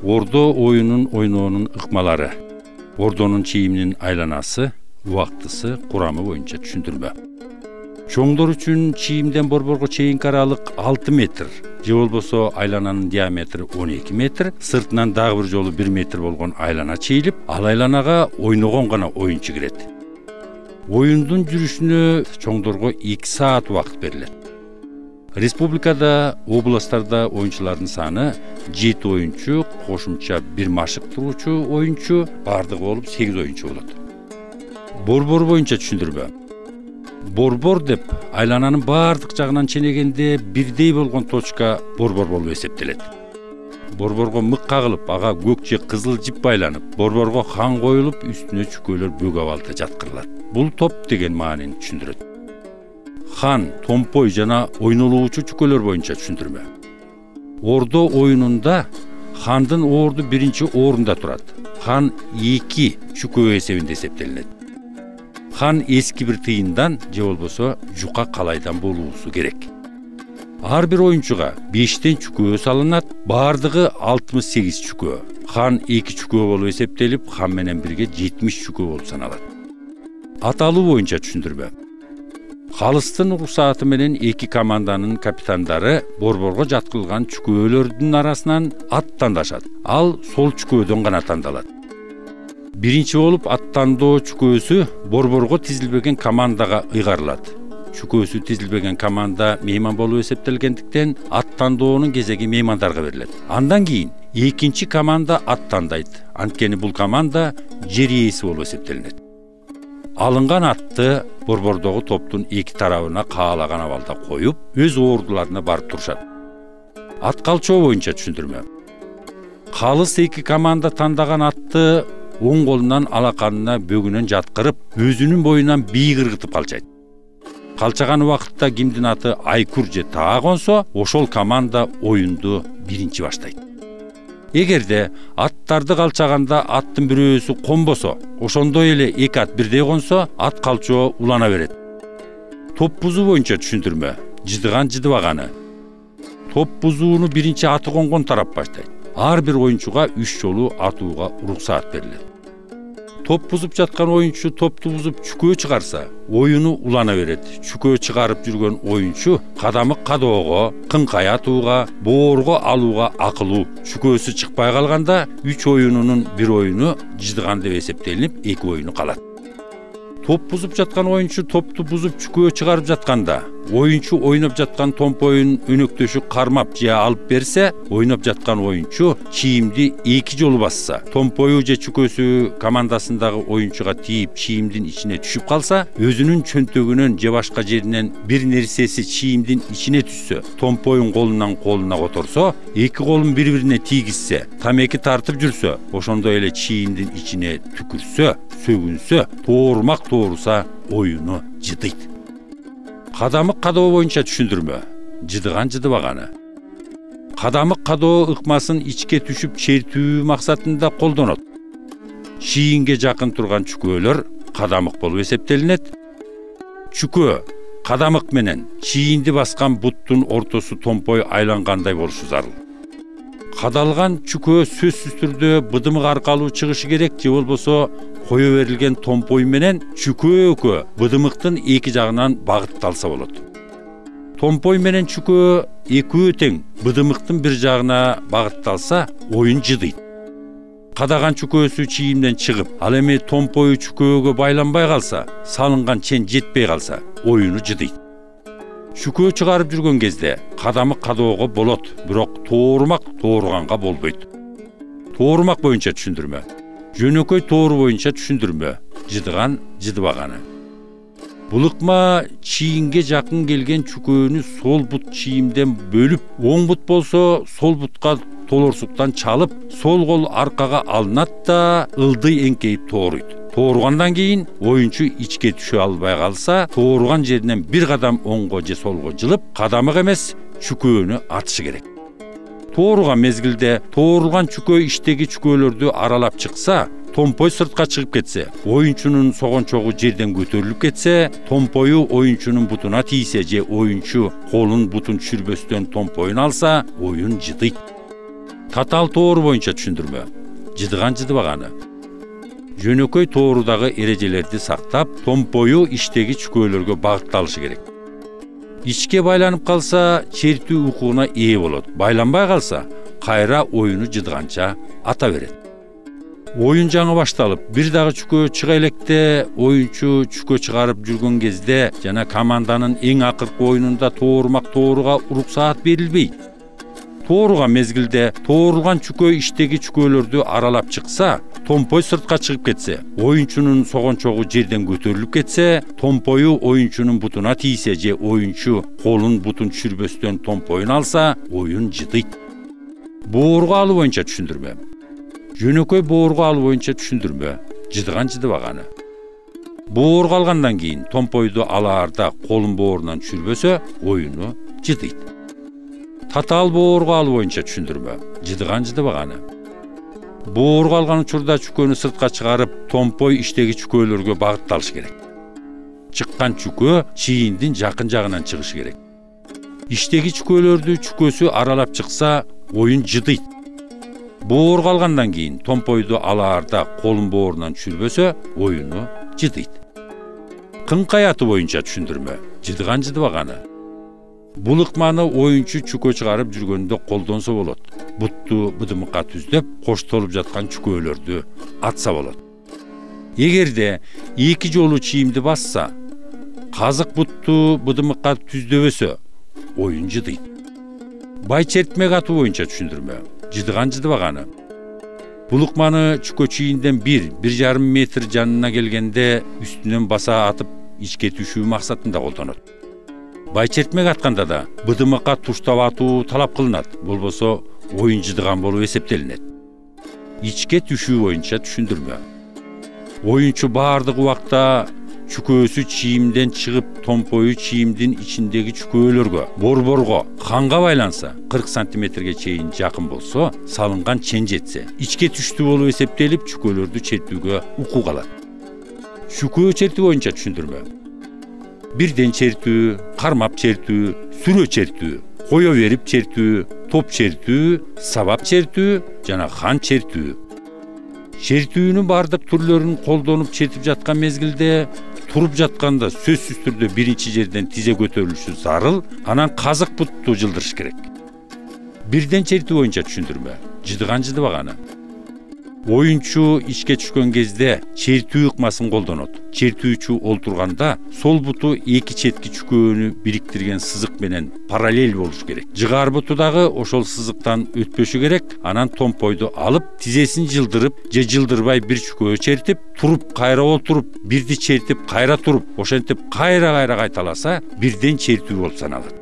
Ordo oyunun oynoonun ыкмалары, ordonun çiğiminin aylanası, убактысы, курамы боюнча түшүндүрмө. Чоңдор үчүн чийимден борборго чейинки аралык 6 метр, же болбосо айлананын диаметри 12 метр, сыртынан дагы бир жолу 1 метр болгон айлана чийилип, ал айланага ойногон гана оюнчу кирет. Oyundun жүрүшүнө чоңдорго 2 саат убакыт берилет. Республикада, областарда oyuncuların саны 7 oyuncu, кошумча 1 машык туруучу oyuncu, бардыгы болуп 8 oyuncu болот. Борбор боюнча түшүндүрмө. Борбор деп айлананын бардык жагынан ченегенде бирдей болгон точка борбор болуп эсептелет. Борборго мык кагылып, ага көк же кызыл жип байланып, борборго хан коюлуп, үстүнө чүкөлөр бөгөп алты жаткырылат. Бул топ деген маанини түшүндүрөт. Хан, томпой жана ойнолуучу чүкөлөр боюнча түшүндүрмө. Ордо оюнунда хандын орду биринчи орунда турат. Хан 2 чүкөө эсебинде эсептелинет. Хан эски бир тыйындан же болбосо жука калайдан болуусу керек. Ар бир оюнчуга 5тен чүкөө салынат, бардыгы 68 чүкөө. Хан 2 чүкөө болуп эсептелип, хан менен бирге 70 чүкөө болуп саналат. Аталуу боюнча түшүндүрмө. Калыстын уруксааты менен 2 команданын капитандары борборго жаткырылган чүкөөлөрдүн арасынан ат тандашат. Ал сол чүкөөдөн гана тандалат. Биринчи болуп аттандоо чүкөөсү борборго тизилбеген командага ыйгарылат. Чүкөөсү тизилбеген команда мейман болуп эсептелгендиктен аттандоонун кезеги меймандарга берилет. Андан кийин экинчи команда аттандайт. Анткени бул команда жер ээси болуп эсептелинет. Алынган атты борбордогу топтун 2 тарабына каалаган абалда коюп, өз ордуларына барып турушат. Ат калчоо боюнча түшүндүрмө. Калыс 2 команда тандаган атты оң колунан алаканына бөгүнөн жаткырып, өзүнүн боюнан бийик ыргытып калчайт. Калчаган убакытта кимдин аты айкур же таа консо, ошол команда оюнду биринчи баштайт. Эгерде аттарды калчаганда аттын бирөөсү конбосо, ошондой эле 2 ат бирдей консо, ат калчоо улана берет. Топ бузуу боюнча түшүндүрмө. Жыдыган жыдыбаганы. Топ бузууну биринчи аты конгон тарап баштайт. Ар бир оюнчуга 3 жолу атууга уруксаат берилет. Топ бузуп жаткан оюнчу топту бузуп чүкөө чыгарса, оюну улана берет. Чүкөө чыгарып жүргөн оюнчу кадамы кадоого, кыңкай атууга, боорго алууга акылуу. Чүкөөсү чыкпай калганда 3 оюнунун бир оюну жыдыган деп эсептелинип, 2 оюну калат. Топ бузуп жаткан оюнчу топту бузуп чүкөө чыгарып жатканда, оюнчу ойноп жаткан томпоюн өнөктөшү кармап же алып берсе, ойноп жаткан оюнчу чийимди 2 жолу басса, томпою же чүкөөсү командасындагы оюнчуга тийип чийимдин ичине түшүп калса, өзүнүн чөнтөгүнөн же башка жеринен бир нерсеси чийимдин ичине түшсө, томпоюн колунан колуна которсо, 2 колун бири-бирине тийгизсе, тамеки тартып жүрсө, ошондой эле чийимдин ичине түкүрсө, сөгүнсө, тоорумак тооруса, оюну жыдыйт. Кадамы кадоо боюнча түшүндүрмө. Жыдыган жыдыбаганы. Кадамы кадоо ыкмасын ичке түшүп чертүү максатында колдонот. Чийинге жакын турган чүкөөлөр кадамык болуп эсептелинет. Чүкөө кадамык менен чийинди баскан буттун ортосу томпой айлангандай болушу зарыл. Кадалган чүкөө сөзсүз түрдө быдымык аркалуу чыгышы керек, же болбосо кое берилген томпой менен чүкөө быдымыктын 2 жагынан багытталса болот. Томпой менен чүкөө экөө тең быдымыктын бир жагына багытталса, оюн жыдыйт. Кадаган чүкөөсү чийимден чыгып, ал эми томпою чүкөөгө байланбай калса, салынган чен жетпей калса, оюну жыдыйт. Чүкөө чыгарып жүргөн кезде кадамы кадоого болот, бирок тоорумак тооруганга болбойт. Тоорумак боюнча түшүндүрмө. Жөнөкөй тоору боюнча түшүндүрмө. Жыдыган жыдыбаганы. Бул ыкма чийинге жакын келген чүкөөнү сол бут чийимден бөлүп, оң бут болсо сол бутка толорсуктан чалып, сол кол аркага алынат да ылдый эңкейип тооруйт. Тооругандан кийин оюнчу ичке түшө албай калса, тооруган жеринен бир кадам оңго же солго жылып, кадамык эмес чүкөөнү атышы керек. Тооруган мезгилде тоорулган чүкөө иштеги чүкөөлөрдү аралап чыкса, томпой сыртка чыгып кетсе, оюнчунун согончогу жерден көтөрүлүп кетсе, томпою оюнчунун бутуна тийсе же оюнчу колун бутун түшүрбөстөн томпоюн алса, оюн жыдыйт. Татаал тоору боюнча түшүндүрмө. Жыдыган жыдыбаганы. Жөнөкөй тоорудагы эрежелерди сактап, томпою иштеги чүкөөлөргө багытталышы керек. İçke байланып калса, чертүү укугуна ээ болот. Байланбай калса, кайра оюну жыдыганча ата берет. Oyun жаңы башталып, бир дагы чүкө чыга электе, оюнчу чүкө чыгарып жүргөн кезде жана команданын эң акыркы оюнунда тооруга уруксаат берилбейт. Тооруган мезгилде тоорулган чүкө иштеги чүкөлөрдү аралап чыкса, томпой сыртка чыгып кетсе, оюнчунун согончогу жерден көтөрүлүп кетсе, томпою оюнчунун бутуна тийсе же оюнчу колун бутун түшүрбөстөн томпоюн алса, оюн жыдыйт. Боорго алуу боюнча түшүндүрмө. Жөнөкөй боорго алуу боюнча түшүндүрмө. Жыдыган жыдыбаганы. Боорго алгандан кийин томпойду алаарда колун боорунан түшүрбөсө, оюну жыдыйт. Татаал боорго алуу боюнча түшүндүрмө. Жыдыган жыдыбаганы. Боорго алган учурда чүкөнү сыртка чыгарып, томпой иштеги чүкөөлөргө багытталыш керек. Чыккан чүкө чийиндин жакын жагынан чыгышы керек. Иштеги чүкөөлөрдү чүкөсү аралап чыкса, оюн жыдыйт. Боорго алгандан кийин томпойду алаарда колун боорунан түшүрбөсө, оюну жыдыйт. Кыңкай атуу боюнча түшүндүрмө. Жыдыган жыдыбаганы. Бул ыкманы оюнчу чүкө чыгарып жүргөндө колдонсо болот. Бутту быдымыкка түздөп, коштолуп жаткан чүкөөлөрдү атса болот. Эгерде эки жолу чийимди басса, казык бутту быдымыкка түздөбөсө, оюн жыдыйт. Бай чертмек атуу боюнча түшүндүрмө. Жыдыган жыдыбаганы. Бул ыкманы чүкө чийинден 1-1,5 метр жанына келгенде үстүнөн баса атып ичке түшүү максатында колдонот. Бай чертмек атканда да быдымыкка туштап атуу талап кылынат, болбосо оюн жыдыган болуп эсептелинет. Ичке түшүү боюнча түшүндүрмө. Оюнчу баардык убакта чүкөөсү чийимден чыгып, томпою чийимдин ичиндеги чүкөөлөргө, борборго, канга байланса, 40 сантиметрге чейин жакын болсо, салынган чен жетсе, ичке түштүү болуп эсептелип, чүкөөлөрдү чертүүгө укук алат. Чүкөө чертүү боюнча түшүндүрмө. Бирден чертүү, кармап чертүү, сүрө чертүү, кое берип чертүү, топ чертүү, сабап чертүү жана хан чертүү. Чертүүнүн бардык түрлөрүн колдонуп чертип жаткан мезгилде, туруп жатканда сөзсүз түрдө биринчи жерден тизе көтөрүлүшү зарыл, анан казык бутту жылдырыш керек. Бирден чертүү боюнча түшүндүрмө. Жыдыган жыдыбаганы. Оюнчу ичке түшкөн кезде чертүү ыкмасын колдонот. Чертүүчү олтурганда сол буту эки четки чүкөөнү бириктирген сызык менен параллель болуш керек. Жыгар буту дагы ошол сызыктан өтпөшү керек. Анан томпойду алып, тизесин жылдырып же жылдырбай бир чүкөө чертип, туруп кайра олтуруп, бирди чертип кайра туруп, ошентип кайра кайталаса, бирден чертүү болуп саналат.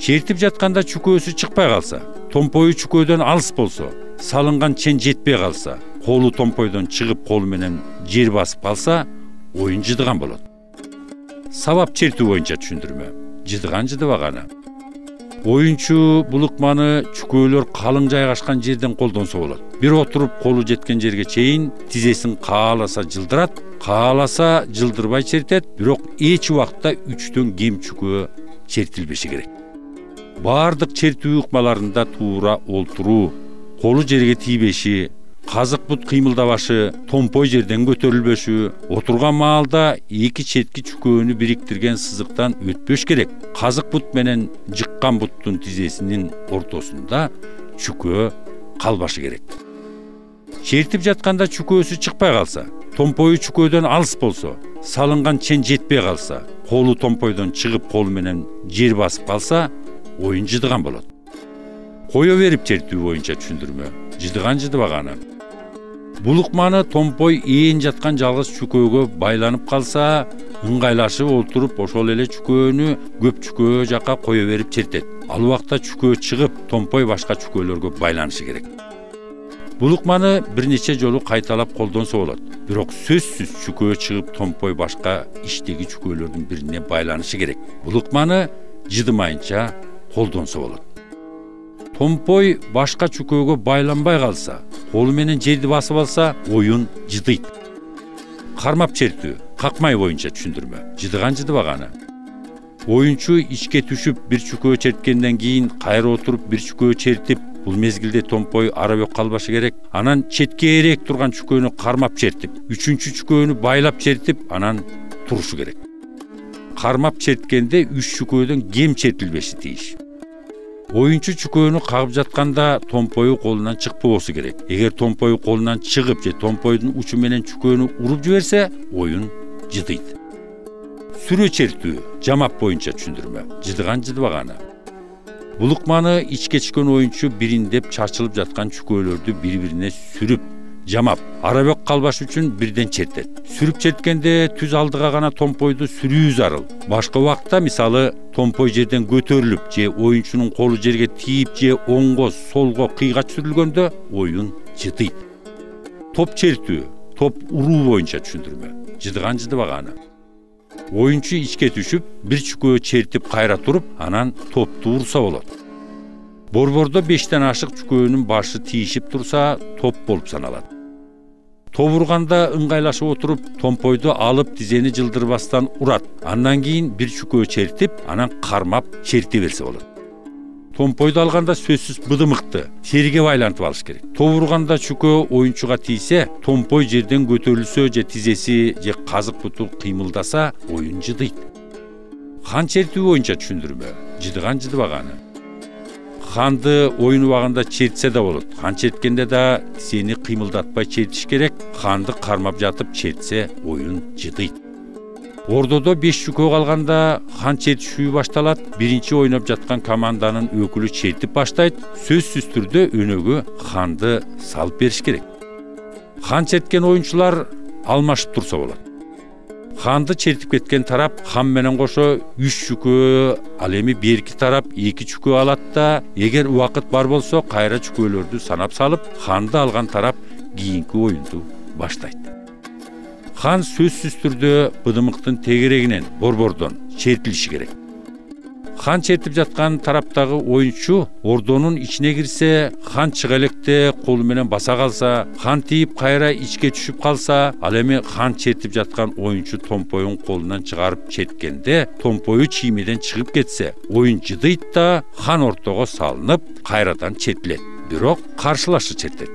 Чертип жатканда чүкөөсү чыкпай калса, томпою чүкөөдөн алыс болсо, салынган чен жетпей калса, колу томпойдон чыгып колу менен жер басып калса, оюн жыдыган болот. Сабап чертүү боюнча түшүндүрмө. Жыдыган жыдыбаганы. Оюнчу бул ыкманы чүкөөлөр калың жайгашкан жерден колдонсо болот. Бир отуруп колу жеткен жерге чейин тизесин кааласа жылдырат, кааласа жылдырбай чертет, бирок эч убакта 3төн кем чүкөө чертилбеши керек. Бардык чертүү ыкмаларында туура олтуруу, колу жерге тийбеши, казык бут кыймылдабашы, томпой жерден көтөрүлбөшү, отурган маалда эки четки чүкөөнү бириктирген сызыктан өтпөш керек. Казык бут менен жыккан буттун тизесинин ортосунда чүкөө калбашы керек. Чертип жатканда чүкөөсү чыкпай калса, томпою чүкөөдөн алыс болсо, салынган чен жетпей калса, колу томпойдон чыгып колу менен жер басып калса, оюн жыдыган болот. Кое берип чертүү боюнча түшүндүрмө. Жыдыган жыдыбаганы. Бул ыкманы томпой ээн жаткан жалгыз чүкөөгө байланып калса, ыңгайлашып олтуруп, ошол эле чүкөөнү көп чүкөө жакка кое берип чертет. Ал убакта чүкөө чыгып, томпой башка чүкөөлөргө байланышы керек. Бул ыкманы бир нече жолу кайталап колдонсо болот. Бирок сөзсүз чүкөө чыгып, томпой башка иштеги чүкөөлөрдүн бирине байланышы керек. Бул ыкманы жыдымайынча колдонсо болот. Томпой башка чүкөөгө байланбай калса, колу менен жерди басып алса, оюн жыдыйт. Кармап чертүү, какмай боюнча түшүндүрмө. Жыдыган жыдыбаганы. Oyuncu içke түшүп bir чүкөө черткенден кийин кайра отуруп bir чүкөө чертип, бул мезгилде томпой арабек калбашы керек. Анан четкерээк турган чүкөөнү кармап чертип, үчүнчү чүкөөнү байлап чертип, анан турушу керек. Кармап черткенде 3 чүкөөдөн кем чертилбеши тийиш. Oyuncu çüköөнү кагып жатканда томпою колунан чыкпабосу керек. Эгер томпою колунан чыгып же томпойдун учу менен чүкөөнү уруп жиберсе, оюн жыдыйт. Сүрө чертүү, жамап боюнча түшүндүрмө. Жыдыган жыдыбаганы. Бул ыкманы ичке түшкөн оюнчу бириндеп чачылып жаткан чүкөөлөрдү бири-бирине сүрүп, жамап, арабек калбаш үчүн бирден чертет. Сүрүп черткенде түз алдыга гана томпойду сүрүү зарыл. Башка убакта, мисалы, томпой жерден көтөрүлүп же оюнчунун колу жерге тийип же оңго, солго кыйгач сүрүлгөндө оюн жыдыйт. Топ чертүү, топ уруу боюнча түшүндүрмө. Жыдыган жыдыбаганы. Oyuncu içke түшүп, bir чүкөө чертип кайра туруп, анан топту урса болот. Борбордо 5тен ашык чүкөөнүн башы тийишип турса, топ болуп саналат. Топ урганда ыңгайлашып отуруп, томпойду алып тизени жылдырбастан урат. Андан кийин bir чүкөө чертип, анан кармап черте берсе болот. Томпойду алганда сөзсүз быдымыкты, териге байлантып алыш керек. Топ урганда чүкөө оюнчуга тийсе, томпой жерден көтөрүлсө же тизеси же казык буту кыймылдаса, оюн жыдыйт. Хан чертүү боюнча түшүндүрмө. Жыдыган жыдыбаганы. Ханды оюн убагында чертсе да болот. Хан черткенде да тизени кыймылдатпай чертиш керек. Ханды кармап жатып чертсе, оюн жыдыйт. Ордодо 5 чүкөө калганда хан чертишүү башталат. Биринчи ойноп жаткан команданын өкүлү чертип баштайт. Сөзсүз түрдө өнөгө ханды салып бериш керек. Хан черткен оюнчулар алмашып турса болот. Ханды чертип кеткен тарап хан менен кошо 3 чүкөө, ал эми берки тарап 2 чүкөө алат да, эгер убакыт бар болсо кайра чүкөөлөрдү санап салып, ханды алган тарап кийинки оюнду баштайт. Хан сөзсүз түрдө быдымыктын тегерегинен, борбордон чертилиши керек. Хан чертип жаткан тараптагы оюнчу ордонун ичине кирсе, хан чыга электе колу менен баса калса, хан тийип кайра ичке түшүп калса, ал эми хан чертип жаткан оюнчу томпоюн колунан чыгарып черткенде, томпою чиймеден чыгып кетсе, оюн жыдыйт да хан ортого салынып, кайрадан чертилет. Бирок каршылашы чертет.